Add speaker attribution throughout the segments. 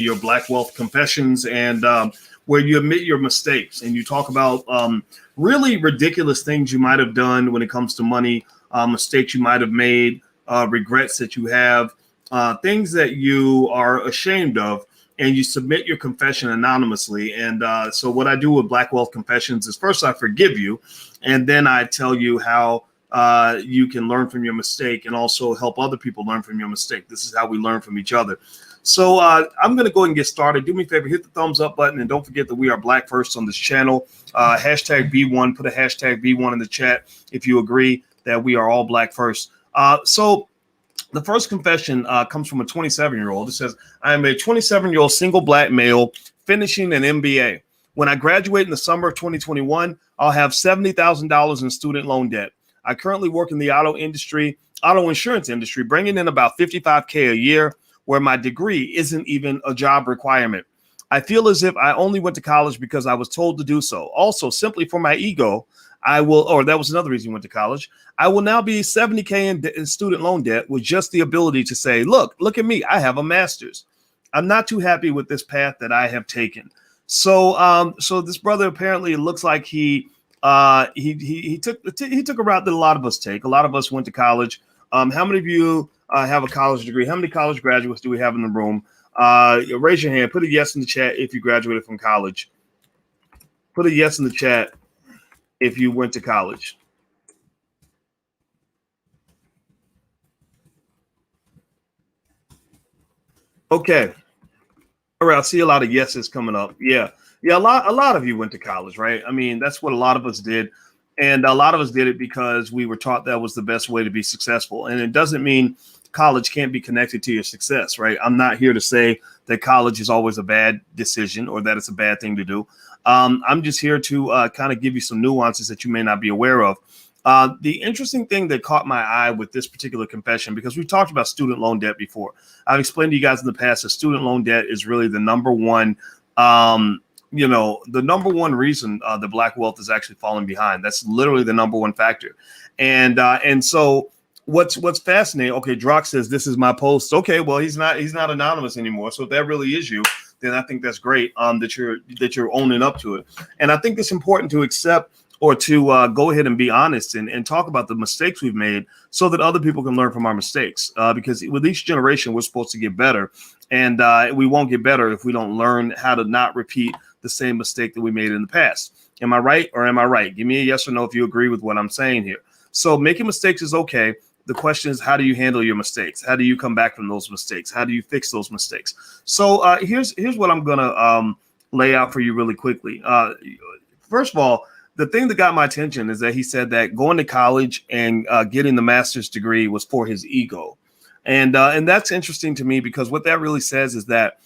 Speaker 1: your Black Wealth Confessions, and where you admit your mistakes and you talk about really ridiculous things you might have done when it comes to money, mistakes you might have made, regrets that you have, things that you are ashamed of, and you submit your confession anonymously. And so what I do with Black Wealth Confessions is first I forgive you, and then I tell you how you can learn from your mistake and also help other people learn from your mistake. This is how we learn from each other. So I'm going to go ahead and get started. Do me a favor, hit the thumbs up button, and don't forget that we are Black First on this channel. Hashtag B1, put a hashtag B1 in the chat if you agree that we are all Black First. So the first confession comes from a 27-year-old. It says, I am a 27-year-old single Black male finishing an MBA. When I graduate in the summer of 2021, I'll have $70,000 in student loan debt. I currently work in the auto insurance industry, bringing in about $55K a year, where my degree isn't even a job requirement. I feel as if I only went to college because I was told to do so. Also, simply for my ego, that was another reason you went to college. I will now be $70K in student loan debt with just the ability to say, look at me, I have a master's. I'm not too happy with this path that I have taken. So this brother, apparently it looks like he took a route that a lot of us take. A lot of us went to college. How many of you have a college degree? How many college graduates do we have in the room? Raise your hand. Put a yes in the chat if you graduated from college. Put a yes in the chat if you went to college. Okay. All right. I see a lot of yeses coming up. Yeah. A lot of you went to college, right? I mean, that's what a lot of us did. And a lot of us did it because we were taught that was the best way to be successful. And it doesn't mean college can't be connected to your success, right? I'm not here to say that college is always a bad decision or that it's a bad thing to do. I'm just here to kind of give you some nuances that you may not be aware of. The interesting thing that caught my eye with this particular confession, because we've talked about student loan debt before. I've explained to you guys in the past that student loan debt is really the number one the number one reason the Black wealth is actually falling behind. That's literally the number one factor. And so what's fascinating. Okay, Drock says this is my post. Okay, well he's not anonymous anymore. So if that really is you, then I think that's great. That you're owning up to it. And I think it's important to accept or to go ahead and be honest and talk about the mistakes we've made so that other people can learn from our mistakes. Because with each generation, we're supposed to get better. And we won't get better if we don't learn how to not repeat the same mistake that we made in the past. Am I right or am I right? Give me a yes or no if you agree with what I'm saying here. So making mistakes is okay. The question is, how do you handle your mistakes? How do you come back from those mistakes? How do you fix those mistakes? So here's what I'm going to lay out for you really quickly. First of all, the thing that got my attention is that he said that going to college and getting the master's degree was for his ego. And that's interesting to me because what that really says is that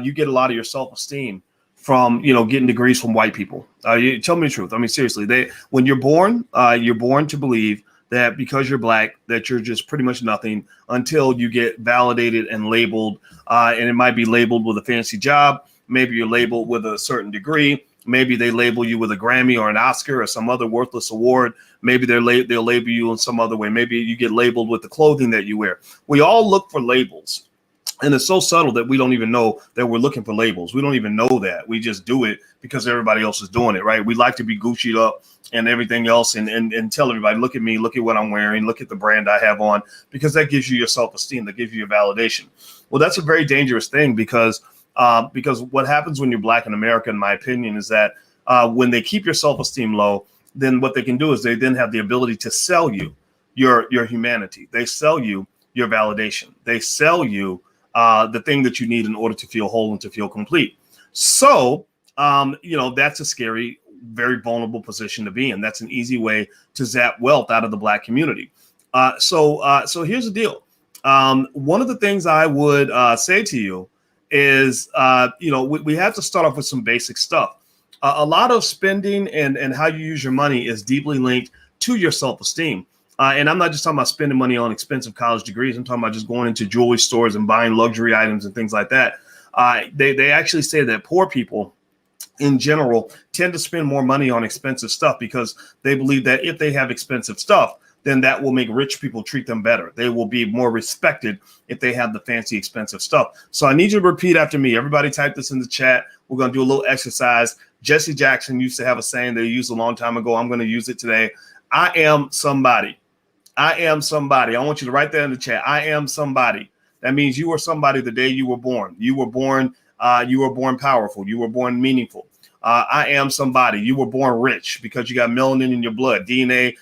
Speaker 1: you get a lot of your self-esteem from, getting degrees from white people. You tell me the truth. I mean, seriously, when you're born to believe that because you're Black, that you're just pretty much nothing until you get validated and labeled. And it might be labeled with a fancy job. Maybe you're labeled with a certain degree. Maybe they label you with a Grammy or an Oscar or some other worthless award. Maybe they'll label you in some other way. Maybe you get labeled with the clothing that you wear. We all look for labels. And it's so subtle that we don't even know that we're looking for labels. We don't even know that. We just do it because everybody else is doing it, right? We like to be Gucci'd up and everything else and tell everybody, look at me, look at what I'm wearing, look at the brand I have on, because that gives you your self-esteem, that gives you your validation. Well, that's a very dangerous thing because what happens when you're Black in America, in my opinion, is that when they keep your self-esteem low, then what they can do is they then have the ability to sell you your humanity. They sell you your validation. They sell you the thing that you need in order to feel whole and to feel complete. So, that's a scary, very vulnerable position to be in. That's an easy way to zap wealth out of the Black community. So here's the deal. One of the things I would say to you is, we have to start off with some basic stuff. A lot of spending and how you use your money is deeply linked to your self-esteem. And I'm not just talking about spending money on expensive college degrees. I'm talking about just going into jewelry stores and buying luxury items and things like that. They actually say that poor people in general tend to spend more money on expensive stuff because they believe that if they have expensive stuff, then that will make rich people treat them better. They will be more respected if they have the fancy, expensive stuff. So I need you to repeat after me. Everybody type this in the chat. We're going to do a little exercise. Jesse Jackson used to have a saying they used a long time ago. I'm going to use it today. I am somebody. I am somebody. I want you to write that in the chat. I am somebody. That means you were somebody the day you were born. You were born powerful. You were born meaningful. I am somebody. You were born rich because you got melanin in your blood, DNA,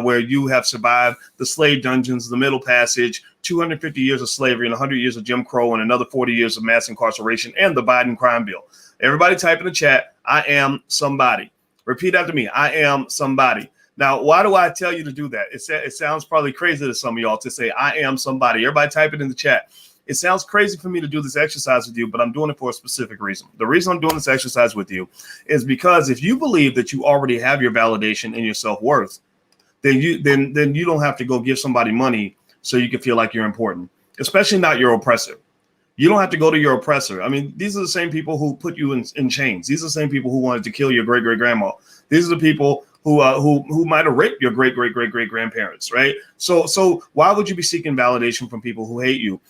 Speaker 1: where you have survived the slave dungeons, the Middle Passage, 250 years of slavery and 100 years of Jim Crow and another 40 years of mass incarceration and the Biden crime bill. Everybody type in the chat, I am somebody. Repeat after me. I am somebody. Now, why do I tell you to do that? It sounds probably crazy to some of y'all to say, I am somebody. Everybody type it in the chat. It sounds crazy for me to do this exercise with you, but I'm doing it for a specific reason. The reason I'm doing this exercise with you is because if you believe that you already have your validation and your self-worth, then you don't have to go give somebody money so you can feel like you're important, especially not your oppressor. You don't have to go to your oppressor. I mean, these are the same people who put you in chains. These are the same people who wanted to kill your great-great-grandma. These are the people who might have raped your great-great-great-great-grandparents, right? So why would you be seeking validation from people who hate you?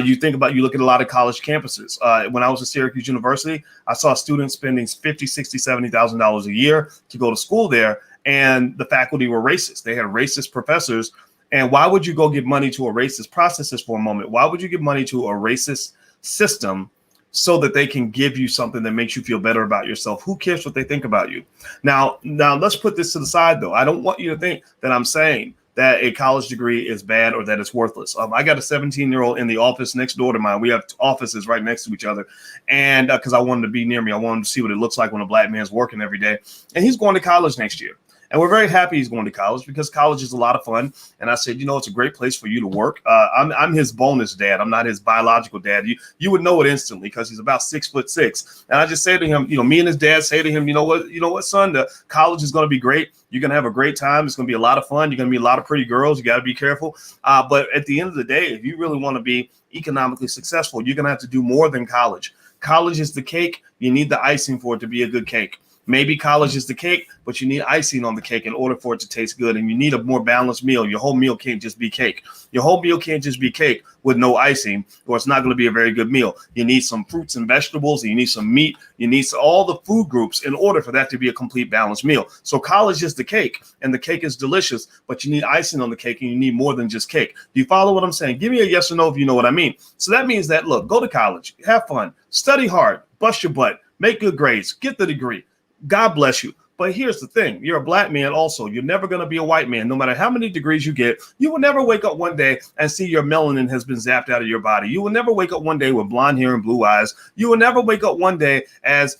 Speaker 1: You look at a lot of college campuses. When I was at Syracuse University, I saw students spending $50,000, $60,000, $70,000 a year to go to school there, and the faculty were racist. They had racist professors. And why would you go give money to a racist? Process this for a moment. Why would you give money to a racist system so that they can give you something that makes you feel better about yourself? Who cares what they think about you? Now let's put this to the side, though. I don't want you to think that I'm saying that a college degree is bad or that it's worthless. I got a 17-year-old in the office next door to mine. We have offices right next to each other. And because I wanted to be near me, I wanted to see what it looks like when a black man's working every day. And he's going to college next year. And we're very happy he's going to college because college is a lot of fun. And I said, it's a great place for you to work. I'm his bonus dad. I'm not his biological dad. You would know it instantly because he's about 6'6". And I just say to him, me and his dad say to him, you know what, son, the college is going to be great. You're going to have a great time. It's going to be a lot of fun. You're going to meet a lot of pretty girls. You got to be careful. But at the end of the day, if you really want to be economically successful, you're going to have to do more than college. College is the cake. You need the icing for it to be a good cake. Maybe college is the cake, but you need icing on the cake in order for it to taste good. And you need a more balanced meal. Your whole meal can't just be cake. Your whole meal can't just be cake with no icing, or it's not going to be a very good meal. You need some fruits and vegetables. You need some meat. You need all the food groups in order for that to be a complete balanced meal. So college is the cake, and the cake is delicious, but you need icing on the cake, and you need more than just cake. Do you follow what I'm saying? Give me a yes or no if you know what I mean. So that means that, look, go to college, have fun, study hard, bust your butt, make good grades, get the degree. God bless you. But here's the thing. You're a black man also. You're never going to be a white man. No matter how many degrees you get, you will never wake up one day and see your melanin has been zapped out of your body. You will never wake up one day with blonde hair and blue eyes. You will never wake up one day as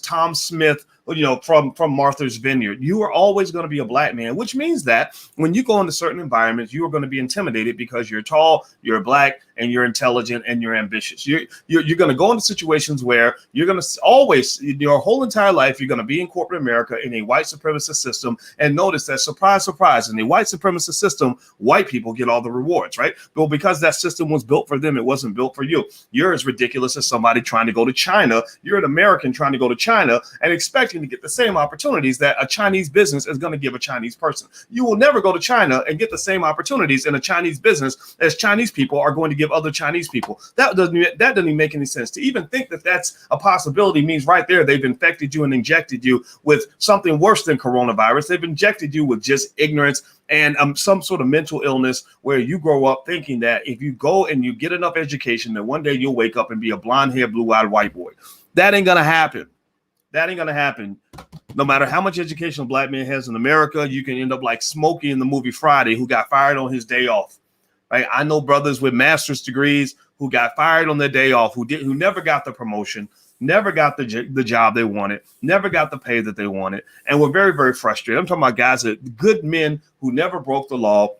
Speaker 1: Tom Smith, from Martha's Vineyard. You are always going to be a black man, which means that when you go into certain environments, you are going to be intimidated because you're tall, you're black, and you're intelligent, and you're ambitious. You're going to go into situations where you're going to always, your whole entire life, you're going to be in corporate America in a white supremacist system. And notice that, surprise, surprise, in the white supremacist system, white people get all the rewards, right? But because that system was built for them, it wasn't built for you. You're as ridiculous as somebody trying to go to China. You're an American trying to go to China and expecting to get the same opportunities that a Chinese business is going to give a Chinese person. You will never go to China and get the same opportunities in a Chinese business as Chinese people are going to give other Chinese people. That doesn't even make any sense. To even think that that's a possibility means right there they've infected you and injected you with something worse than coronavirus. They've injected you with just ignorance and some sort of mental illness where you grow up thinking that if you go and you get enough education, that one day you'll wake up and be a blonde-haired, blue-eyed white boy. That ain't going to happen. That ain't going to happen. No matter how much education a black man has in America, you can end up like Smokey in the movie Friday, who got fired on his day off. Right? I know brothers with master's degrees who got fired on their day off, who never got the promotion, never got the job they wanted, never got the pay that they wanted, and were very, very frustrated. I'm talking about guys that good men who never broke the law,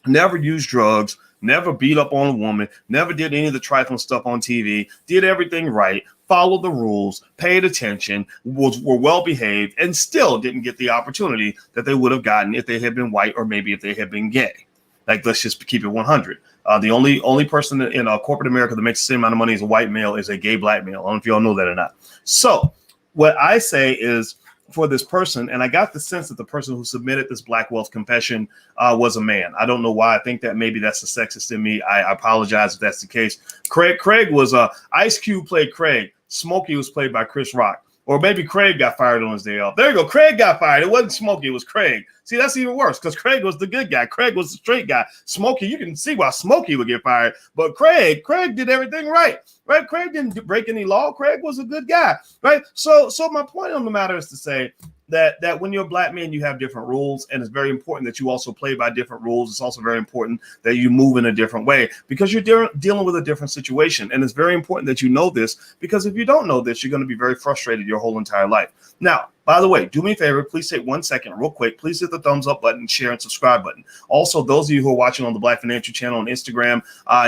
Speaker 1: never used drugs, never beat up on a woman, never did any of the trifling stuff on TV, did everything right, followed the rules, paid attention, were well behaved, and still didn't get the opportunity that they would have gotten if they had been white or maybe if they had been gay. Like, let's just keep it 100. The only person in corporate America that makes the same amount of money as a white male is a gay black male. I don't know if y'all know that or not. So what I say is, for this person, and I got the sense that the person who submitted this Black Wealth confession was a man. I don't know why. I think that maybe that's the sexist in me. I apologize if that's the case. Craig was Ice Cube played Craig. Smokey was played by Chris Rock. Or maybe Craig got fired on his day off. There you go. Craig got fired. It wasn't Smokey. It was Craig. See, that's even worse because Craig was the good guy. Craig was the straight guy. Smokey, you can see why Smokey would get fired. But Craig did everything right. Right? Craig didn't break any law. Craig was a good guy. Right? So my point on the matter is to say that when you're a Black man, you have different rules, and it's very important that you also play by different rules. It's also very important that you move in a different way because you're dealing with a different situation. And it's very important that you know this, because if you don't know this, you're going to be very frustrated your whole entire life. Now, by the way, do me a favor, please take 1 second real quick. Please hit the thumbs up button, share, and subscribe button. Also, those of you who are watching on the Black Financial Channel on Instagram,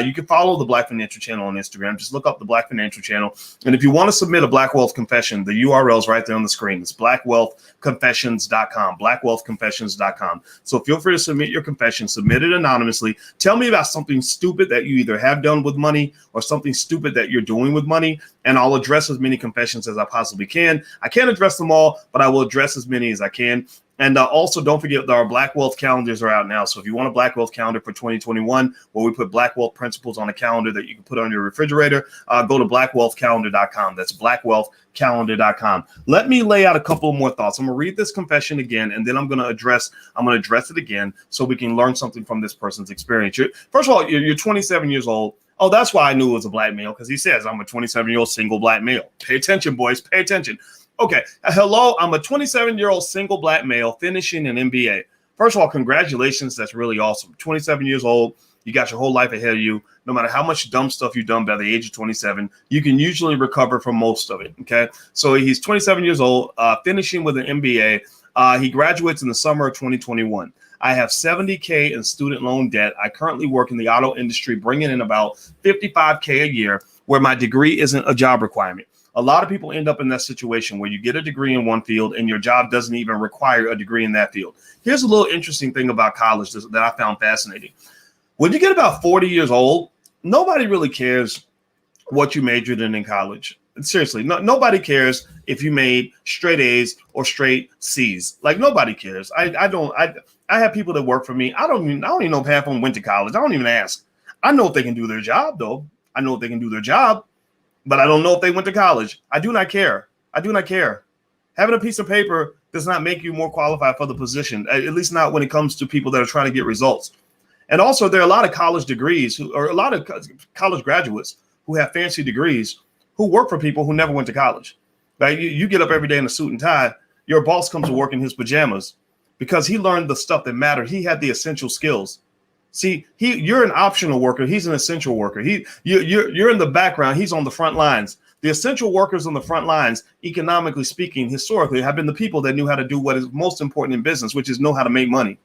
Speaker 1: you can follow the Black Financial Channel on Instagram. Just look up the Black Financial Channel. And if you want to submit a Black Wealth confession, the URL is right there on the screen. It's blackwealthconfessions.com, blackwealthconfessions.com. So feel free to submit your confession, submit it anonymously. Tell me about something stupid that you either have done with money or something stupid that you're doing with money, and I'll address as many confessions as I possibly can. I can't address them all, but I will address as many as I can. And also, don't forget that our Black Wealth calendars are out now. So if you want a Black Wealth calendar for 2021, where we put Black Wealth principles on a calendar that you can put on your refrigerator, go to blackwealthcalendar.com. That's blackwealthcalendar.com. Let me lay out a couple more thoughts. I'm going to read this confession again, and then I'm going to address it again so we can learn something from this person's experience. First of all, you're 27 years old. Oh, that's why I knew it was a Black male, because he says, I'm a 27-year-old single Black male. Pay attention, boys. Pay attention. Okay. Hello. I'm a 27-year-old single Black male finishing an MBA. First of all, congratulations. That's really awesome. 27 years old. You got your whole life ahead of you. No matter how much dumb stuff you've done by the age of 27, you can usually recover from most of it. Okay. So he's 27 years old, finishing with an MBA. He graduates in the summer of 2021. I have $70K in student loan debt. I currently work in the auto industry, bringing in about $55K a year, where my degree isn't a job requirement. A lot of people end up in that situation where you get a degree in one field and your job doesn't even require a degree in that field. Here's a little interesting thing about college that I found fascinating. When you get about 40 years old, nobody really cares what you majored in college. Seriously, nobody cares if you made straight A's or straight C's. Like, nobody cares. I have people that work for me. I don't even know if half of them went to college. I don't even ask. I know if they can do their job, though. I know if they can do their job, but I don't know if they went to college. I do not care. I do not care. Having a piece of paper does not make you more qualified for the position, at least not when it comes to people that are trying to get results. And also, there are a lot of college degrees or a lot of college graduates who have fancy degrees who work for people who never went to college. Right? You get up every day in a suit and tie. Your boss comes to work in his pajamas because he learned the stuff that mattered. He had the essential skills. See, you're an optional worker. He's an essential worker. You're in the background. He's on the front lines. The essential workers on the front lines, economically speaking, historically, have been the people that knew how to do what is most important in business, which is know how to make money.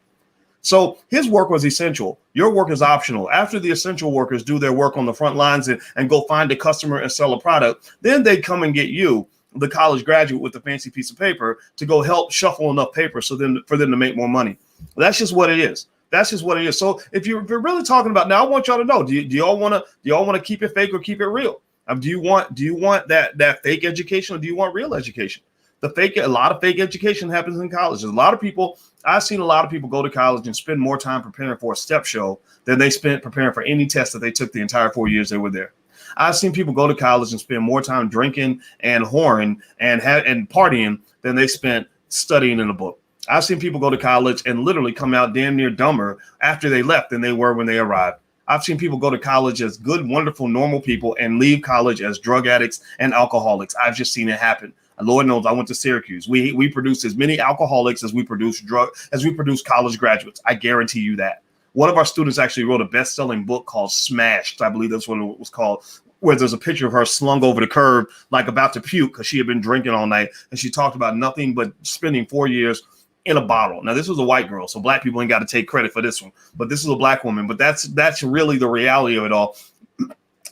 Speaker 1: So his work was essential. Your work is optional. After the essential workers do their work on the front lines and go find a customer and sell a product, then they come and get you, the college graduate with the fancy piece of paper, to go help shuffle enough paper for them to make more money. That's just what it is. That's just what it is. So if you're really talking about, now I want y'all to know, do y'all want to keep it fake or keep it real? Do you want that fake education, or do you want real education? A lot of fake education happens in college. I've seen a lot of people go to college and spend more time preparing for a step show than they spent preparing for any test that they took the entire 4 years they were there. I've seen people go to college and spend more time drinking and whoring and partying than they spent studying in a book. I've seen people go to college and literally come out damn near dumber after they left than they were when they arrived. I've seen people go to college as good, wonderful, normal people and leave college as drug addicts and alcoholics. I've just seen it happen. And Lord knows I went to Syracuse. We produce as many alcoholics as we produce college graduates. I guarantee you that. One of our students actually wrote a best-selling book called Smashed. I believe that's what it was called, where there's a picture of her slung over the curb, like about to puke because she had been drinking all night. And she talked about nothing but spending 4 years in a bottle. Now, this was a white girl, so black people ain't got to take credit for this one. But this is a black woman. But that's really the reality of it all.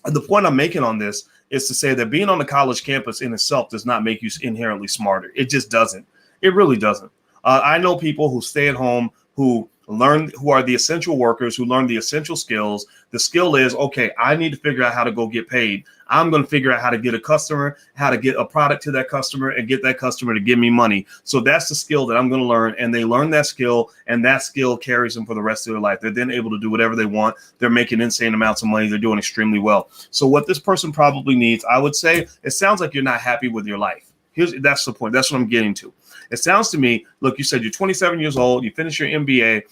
Speaker 1: The point I'm making on this is to say that being on the college campus in itself does not make you inherently smarter. It just doesn't. It really doesn't. I know people who stay at home, who are the essential workers, who learn the essential skills. The skill is, okay, I need to figure out how to go get paid. I'm going to figure out how to get a customer, how to get a product to that customer, and get that customer to give me money. So that's the skill that I'm going to learn. And they learn that skill, and that skill carries them for the rest of their life. They're then able to do whatever they want. They're making insane amounts of money. They're doing extremely well. So what this person probably needs, I would say, it sounds like you're not happy with your life. That's the point. That's what I'm getting to. It sounds to me, look, you said you're 27 years old, you finished your MBA,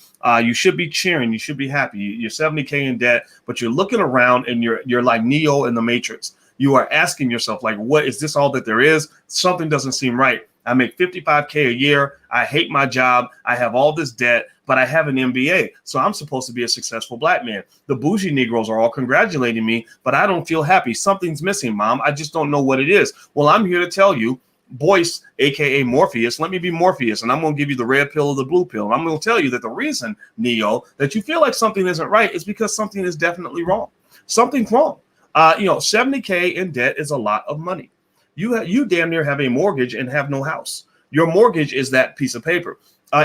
Speaker 1: you should be cheering, you should be happy. You're 70K in debt, but you're looking around and you're like Neo in the Matrix. You are asking yourself, like, what is this all that there is? Something doesn't seem right. I make 55K a year. I hate my job. I have all this debt, but I have an MBA. So I'm supposed to be a successful black man. The bougie Negroes are all congratulating me, but I don't feel happy. Something's missing, Mom. I just don't know what it is. Well, I'm here to tell you, Boyce, aka Morpheus, let me be Morpheus, and I'm going to give you the red pill or the blue pill. And I'm going to tell you that the reason, Neo, that you feel like something isn't right is because something is definitely wrong. Something's wrong. 70K in debt is a lot of money. You damn near have a mortgage and have no house. Your mortgage is that piece of paper.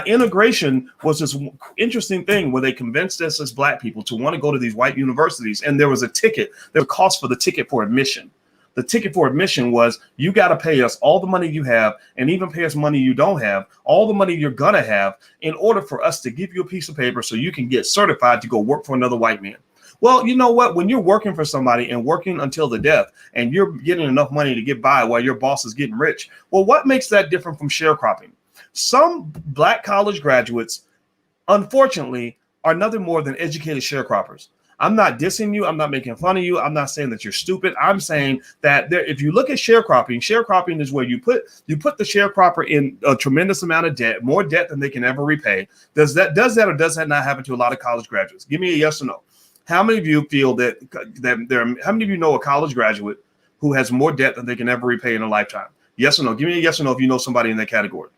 Speaker 1: Integration was this interesting thing where they convinced us as black people to want to go to these white universities, and there was a ticket. There was a cost for the ticket for admission. The ticket for admission was you got to pay us all the money you have and even pay us money you don't have, all the money you're going to have in order for us to give you a piece of paper so you can get certified to go work for another white man. Well, you know what? When you're working for somebody and working until the death and you're getting enough money to get by while your boss is getting rich, well, what makes that different from sharecropping? Some black college graduates, unfortunately, are nothing more than educated sharecroppers. I'm not dissing you. I'm not making fun of you. I'm not saying that you're stupid. I'm saying that if you look at sharecropping is where you put the sharecropper in a tremendous amount of debt, more debt than they can ever repay. Does that or does that not happen to a lot of college graduates? Give me a yes or no. How many of you feel that how many of you know a college graduate who has more debt than they can ever repay in a lifetime? Yes or no? Give me a yes or no if you know somebody in that category.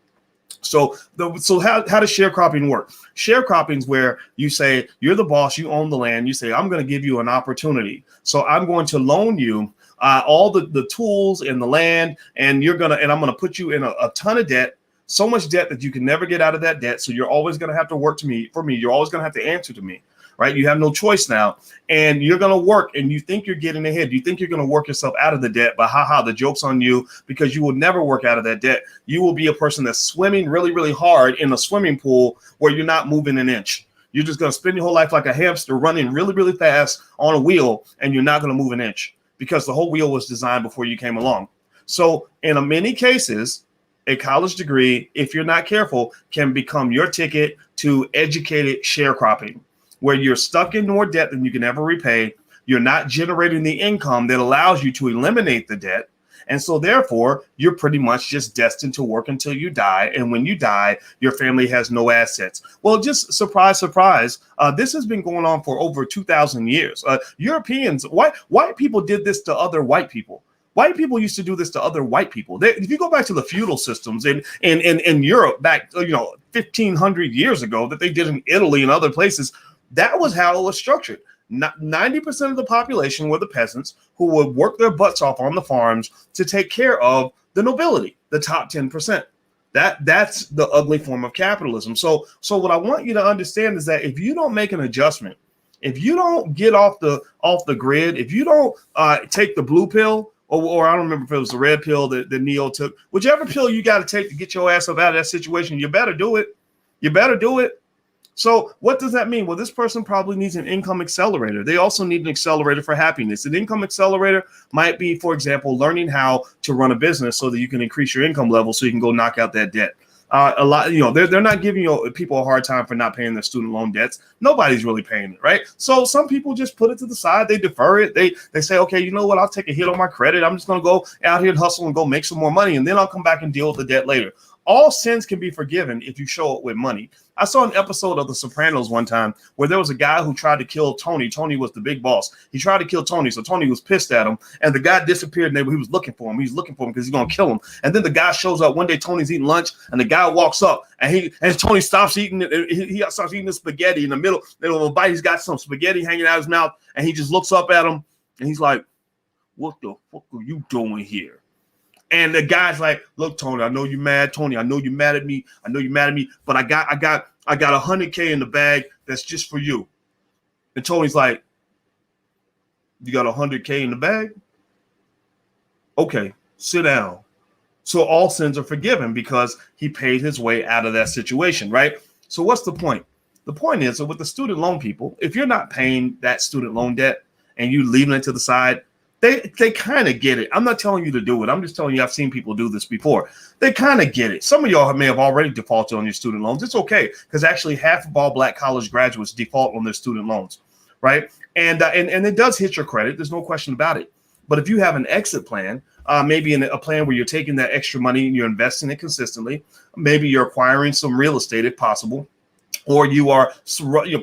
Speaker 1: So how does sharecropping work? Sharecropping is where you say you're the boss, you own the land. You say, I'm going to give you an opportunity. So I'm going to loan you all the tools and the land, and I'm going to put you in a ton of debt, so much debt that you can never get out of that debt. So you're always going to have to work for me. You're always going to have to answer to me. Right? You have no choice now, and you're going to work, and you think you're getting ahead. You think you're going to work yourself out of the debt, but the joke's on you, because you will never work out of that debt. You will be a person that's swimming really, really hard in a swimming pool where you're not moving an inch. You're just going to spend your whole life like a hamster running really, really fast on a wheel, and you're not going to move an inch because the whole wheel was designed before you came along. So in many cases, a college degree, if you're not careful, can become your ticket to educated sharecropping, where you're stuck in more debt than you can ever repay. You're not generating the income that allows you to eliminate the debt. And so therefore, you're pretty much just destined to work until you die. And when you die, your family has no assets. Well, just surprise, surprise. This has been going on for over 2,000 years. Europeans, white people did this to other white people. White people used to do this to other white people. If you go back to the feudal systems in Europe back, 1,500 years ago that they did in Italy and other places, that was how it was structured. 90% of the population were the peasants who would work their butts off on the farms to take care of the nobility, the top 10%. That's the ugly form of capitalism. So what I want you to understand is that if you don't make an adjustment, if you don't get off the grid, if you don't take the blue pill, or I don't remember if it was the red pill that Neo took, whichever pill you got to take to get your ass up out of that situation, you better do it. You better do it. So what does that mean? Well, this person probably needs an income accelerator. They also need an accelerator for happiness. An income accelerator might be, for example, learning how to run a business so that you can increase your income level so you can go knock out that debt. A lot, they're not giving people a hard time for not paying their student loan debts. Nobody's really paying it, right? So some people just put it to the side. They defer it. They say, okay, you know what? I'll take a hit on my credit. I'm just going to go out here and hustle and go make some more money, and then I'll come back and deal with the debt later. All sins can be forgiven if you show up with money. I saw an episode of The Sopranos one time where there was a guy who tried to kill Tony. Tony was the big boss. He tried to kill Tony, so Tony was pissed at him, and the guy disappeared, and he was looking for him. He was looking for him because he's going to kill him. And then the guy shows up. One day Tony's eating lunch, and the guy walks up, and Tony stops eating it. He starts eating the spaghetti in the middle of a bite. He's got some spaghetti hanging out of his mouth, and he just looks up at him, and he's like, what the fuck are you doing here? And the guy's like, look, Tony, I know you're mad. Tony, I know you're mad at me. But I got $100K in the bag. That's just for you. And Tony's like, you got $100K in the bag? Okay, sit down. So all sins are forgiven because he paid his way out of that situation, right? So what's the point? The point is that with the student loan people, if you're not paying that student loan debt and you leaving it to the side, they kind of get it. I'm not telling you to do it. I'm just telling you I've seen people do this before. They kind of get it. Some of y'all may have already defaulted on your student loans. It's okay because actually half of all Black college graduates default on their student loans, right? And it does hit your credit. There's no question about it. But if you have an exit plan, maybe in a plan where you're taking that extra money and you're investing it consistently, maybe you're acquiring some real estate if possible, or you're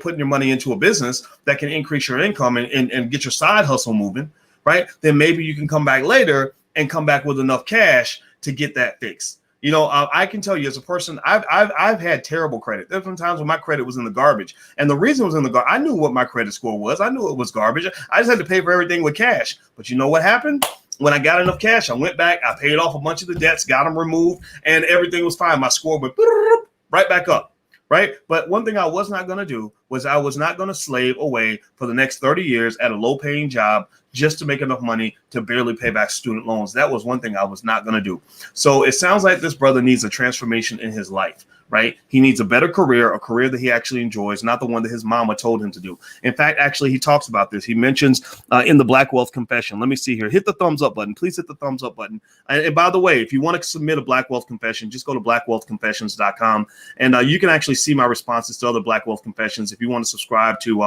Speaker 1: putting your money into a business that can increase your income and get your side hustle moving, right? Then maybe you can come back later and come back with enough cash to get that fixed. You know, I can tell you as a person, I've had terrible credit. There's been times when my credit was in the garbage, and the reason it was in the garbage, I knew what my credit score was. I knew it was garbage. I just had to pay for everything with cash. But you know what happened? When I got enough cash, I went back, I paid off a bunch of the debts, got them removed, and everything was fine. My score went right back up, right? But one thing I was not going to do was I was not going to slave away for the next 30 years at a low-paying job just to make enough money to barely pay back student loans. That was one thing I was not going to do. So it sounds like this brother needs a transformation in his life, right? He needs a better career, a career that he actually enjoys, not the one that his mama told him to do. In fact, actually, he talks about this. He mentions in the Black Wealth Confession. Let me see here. Hit the thumbs up button. Please hit the thumbs up button. And by the way, if you want to submit a Black Wealth Confession, just go to blackwealthconfessions.com. And you can actually see my responses to other Black Wealth Confessions if you want to subscribe to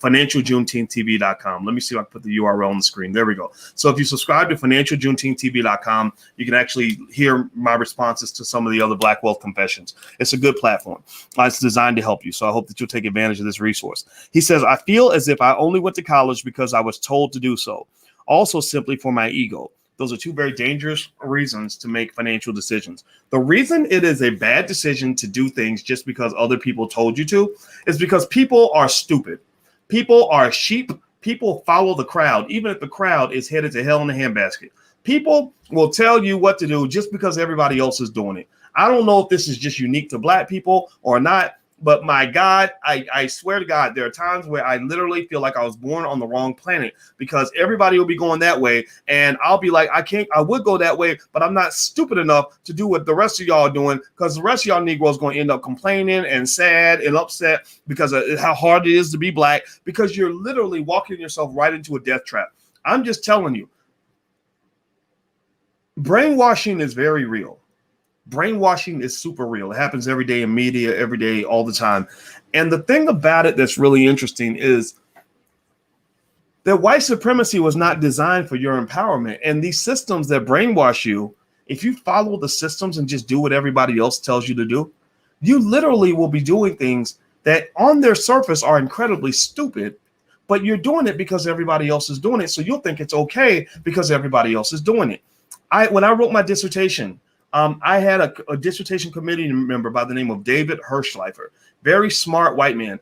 Speaker 1: financialjuneteenth.tv.com. Let me see if I can put the URL on the screen. There we go. So if you subscribe to financialjuneteenth.tv.com, you can actually hear my responses to some of the other Black Wealth Confessions. It's a good platform. It's designed to help you. So I hope that you'll take advantage of this resource. He says, I feel as if I only went to college because I was told to do so. Also simply for my ego. Those are two very dangerous reasons to make financial decisions. The reason it is a bad decision to do things just because other people told you to is because people are stupid. People are sheep. People follow the crowd, even if the crowd is headed to hell in a handbasket. People will tell you what to do just because everybody else is doing it. I don't know if this is just unique to Black people or not, but my God, I swear to God, there are times where I literally feel like I was born on the wrong planet because everybody will be going that way. And I'll be like, I would go that way, but I'm not stupid enough to do what the rest of y'all are doing because the rest of y'all Negroes going to end up complaining and sad and upset because of how hard it is to be Black, because you're literally walking yourself right into a death trap. I'm just telling you, brainwashing is very real. Brainwashing is super real. It happens every day in media, every day, all the time. And the thing about it that's really interesting is that white supremacy was not designed for your empowerment. And these systems that brainwash you, if you follow the systems and just do what everybody else tells you to do, you literally will be doing things that on their surface are incredibly stupid, but you're doing it because everybody else is doing it. So you'll think it's okay because everybody else is doing it. When I wrote my dissertation, I had a dissertation committee member by the name of David Hirschleifer, very smart white man.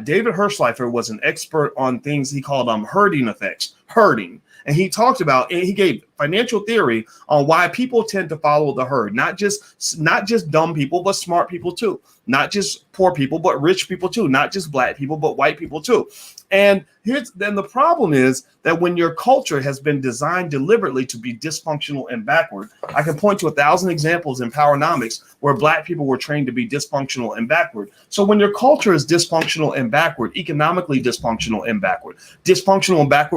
Speaker 1: David Hirschleifer was an expert on things he called herding effects, herding. And he talked about, and he gave financial theory on why people tend to follow the herd, not just dumb people, but smart people too, not just poor people, but rich people too, not just Black people, but white people too. And then the problem is that when your culture has been designed deliberately to be dysfunctional and backward, I can point to 1,000 examples in Powernomics where Black people were trained to be dysfunctional and backward. So when your culture is dysfunctional and backward, economically dysfunctional and backward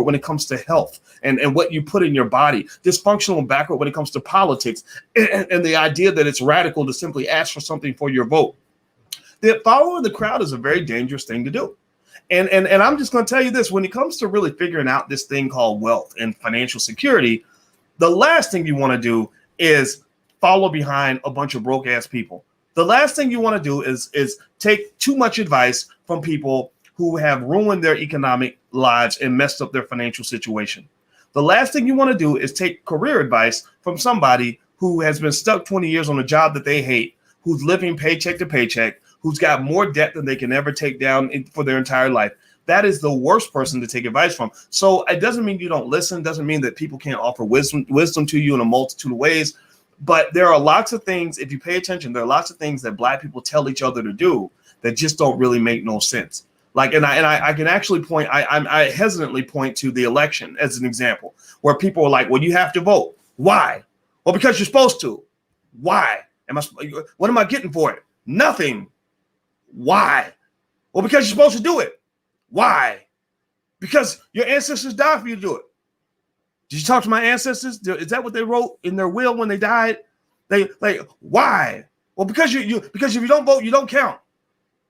Speaker 1: when it comes to health and what you put in your body, dysfunctional and backward when it comes to politics and the idea that it's radical to simply ask for something for your vote, that following the crowd is a very dangerous thing to do. And I'm just going to tell you this, when it comes to really figuring out this thing called wealth and financial security, the last thing you want to do is follow behind a bunch of broke ass people. The last thing you want to do is take too much advice from people who have ruined their economic lives and messed up their financial situation. The last thing you want to do is take career advice from somebody who has been stuck 20 years on a job that they hate, who's living paycheck to paycheck, who's got more debt than they can ever take down for their entire life. That is the worst person to take advice from. So it doesn't mean you don't listen, doesn't mean that people can't offer wisdom to you in a multitude of ways. But there are lots of things, if you pay attention, there are lots of things that Black people tell each other to do that just don't really make no sense. Like, and I can actually point, I hesitantly point to the election as an example, where people are like, well, you have to vote. Why? Well, because you're supposed to. Why? What am I getting for it? Nothing. Why? Well, because you're supposed to do it. Why? Because your ancestors died for you to do it. Did you talk to my ancestors? Is that what they wrote in their will when they died? Why? Well, because because if you don't vote, you don't count.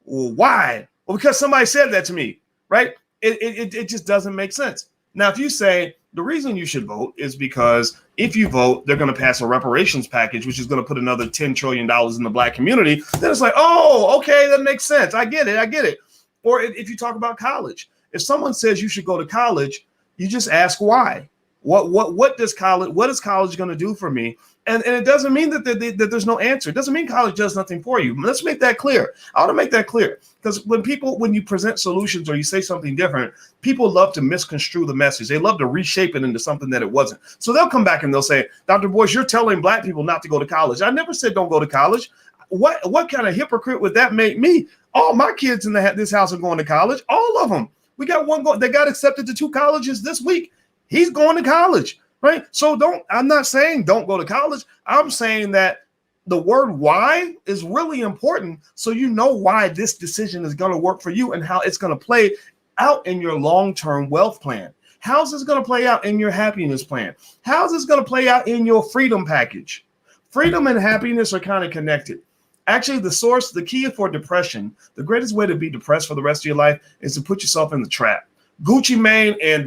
Speaker 1: Well, why? Well, because somebody said that to me, right? It just doesn't make sense. Now, if you say the reason you should vote is because if you vote, they're going to pass a reparations package, which is going to put another $10 trillion in the black community, then it's like, oh, okay, that makes sense. I get it. Or if you talk about college, if someone says you should go to college, you just ask why. What is college going to do for me? And it doesn't mean that there's no answer. It doesn't mean college does nothing for you. Let's make that clear. I want to make that clear because when you present solutions or you say something different, people love to misconstrue the message. They love to reshape it into something that it wasn't. So they'll come back and they'll say, Dr. Boyce, you're telling black people not to go to college. I never said don't go to college. What kind of hypocrite would that make me? All my kids in this house are going to college. All of them. We got one going. They got accepted to 2 colleges this week. He's going to college. Right. So I'm not saying don't go to college. I'm saying that the word why is really important. So you know why this decision is going to work for you and how it's going to play out in your long-term wealth plan. How's this going to play out in your happiness plan? How's this going to play out in your freedom package? Freedom and happiness are kind of connected. Actually, the key for depression, the greatest way to be depressed for the rest of your life is to put yourself in the trap. Gucci Mane and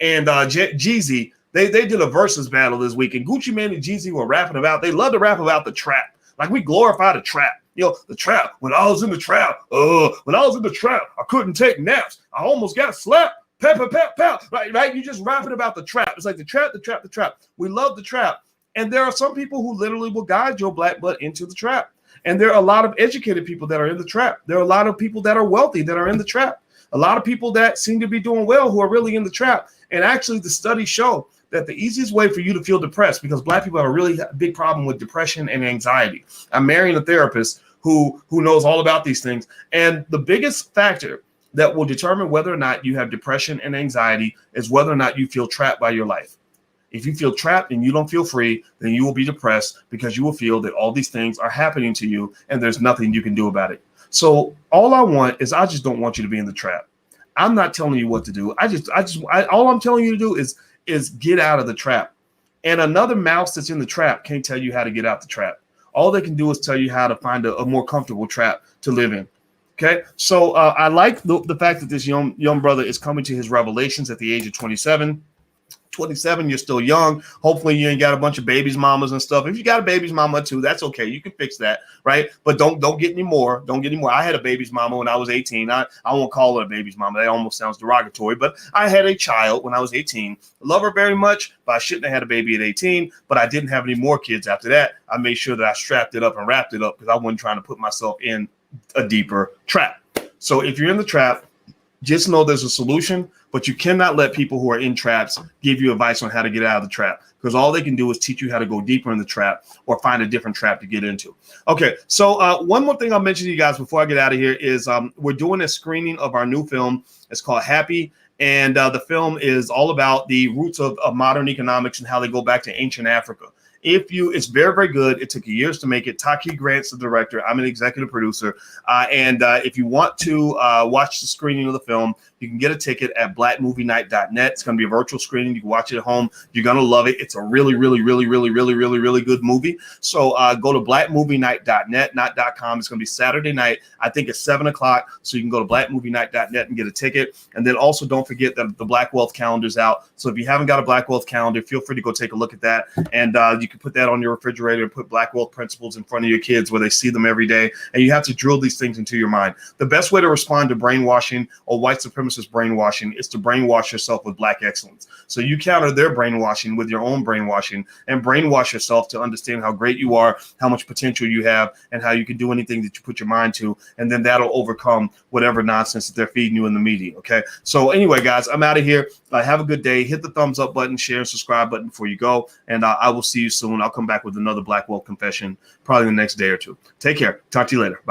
Speaker 1: Jeezy, They did a versus battle this week, and Gucci Mane and Jeezy were rapping about. They love to rap about the trap, like we glorify the trap. The trap. When I was in the trap, I couldn't take naps. I almost got slapped. Pep, pep, pep, pep. Right. You just rapping about the trap. It's like the trap. We love the trap, and there are some people who literally will guide your black butt into the trap. And there are a lot of educated people that are in the trap. There are a lot of people that are wealthy that are in the trap. A lot of people that seem to be doing well who are really in the trap. And actually, the studies show that the easiest way for you to feel depressed, because black people have a really big problem with depression and anxiety. I'm marrying a therapist who knows all about these things. And the biggest factor that will determine whether or not you have depression and anxiety is whether or not you feel trapped by your life. If you feel trapped and you don't feel free, then you will be depressed because you will feel that all these things are happening to you and there's nothing you can do about it. So all I want is I just don't want you to be in the trap. I'm not telling you what to do. All I'm telling you to do is get out of the trap. And another mouse that's in the trap can't tell you how to get out the trap. All they can do is tell you how to find a more comfortable trap to live in. Okay. So I like the fact that this young brother is coming to his revelations at the age of 27. 27, you're still young. Hopefully you ain't got a bunch of babies mamas and stuff. If you got a baby's mama too, that's okay. You can fix that, right? But don't get any more. Don't get any more. I had a baby's mama when I was 18. I won't call her a baby's mama. That almost sounds derogatory, but I had a child when I was 18. Love her very much, but I shouldn't have had a baby at 18, but I didn't have any more kids after that. I made sure that I strapped it up and wrapped it up because I wasn't trying to put myself in a deeper trap. So if you're in the trap, just know there's a solution, but you cannot let people who are in traps give you advice on how to get out of the trap, because all they can do is teach you how to go deeper in the trap or find a different trap to get into. Okay, so one more thing I'll mention to you guys before I get out of here is we're doing a screening of our new film. It's called Happy, and the film is all about the roots of modern economics and how they go back to ancient Africa. It's very, very good. It took years to make it. Taki Grant's the director. I'm an executive producer. And if you want to watch the screening of the film, you can get a ticket at blackmovienight.net. It's going to be a virtual screening. You can watch it at home. You're going to love it. It's a really, really, really, really, really, really, really good movie. So go to blackmovienight.net, not .com. It's going to be Saturday night. I think it's 7 o'clock. So you can go to blackmovienight.net and get a ticket. And then also don't forget that the Black Wealth Calendar is out. So if you haven't got a Black Wealth Calendar, feel free to go take a look at that. And you can put that on your refrigerator and put Black Wealth Principles in front of your kids where they see them every day. And you have to drill these things into your mind. The best way to respond to brainwashing or white supremacist brainwashing is to brainwash yourself with Black excellence. So you counter their brainwashing with your own brainwashing and brainwash yourself to understand how great you are, how much potential you have, and how you can do anything that you put your mind to. And then that'll overcome whatever nonsense that they're feeding you in the media. Okay. So anyway, guys, I'm out of here. Have a good day. Hit the thumbs up button, share, and subscribe button before you go. And I will see you soon. I'll come back with another Black Wealth confession probably the next day or two. Take care. Talk to you later. Bye.